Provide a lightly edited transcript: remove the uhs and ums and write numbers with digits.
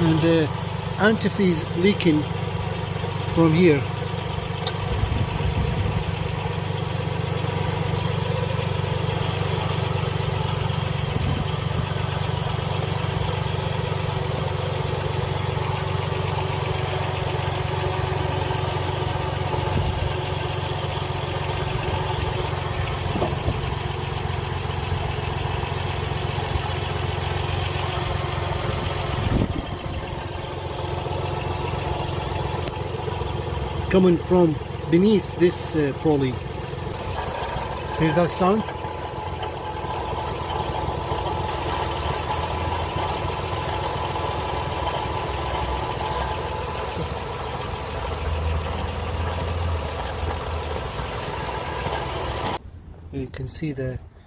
and the antifreeze leaking from here. Coming from beneath this pulley. Hear that sound? You can see the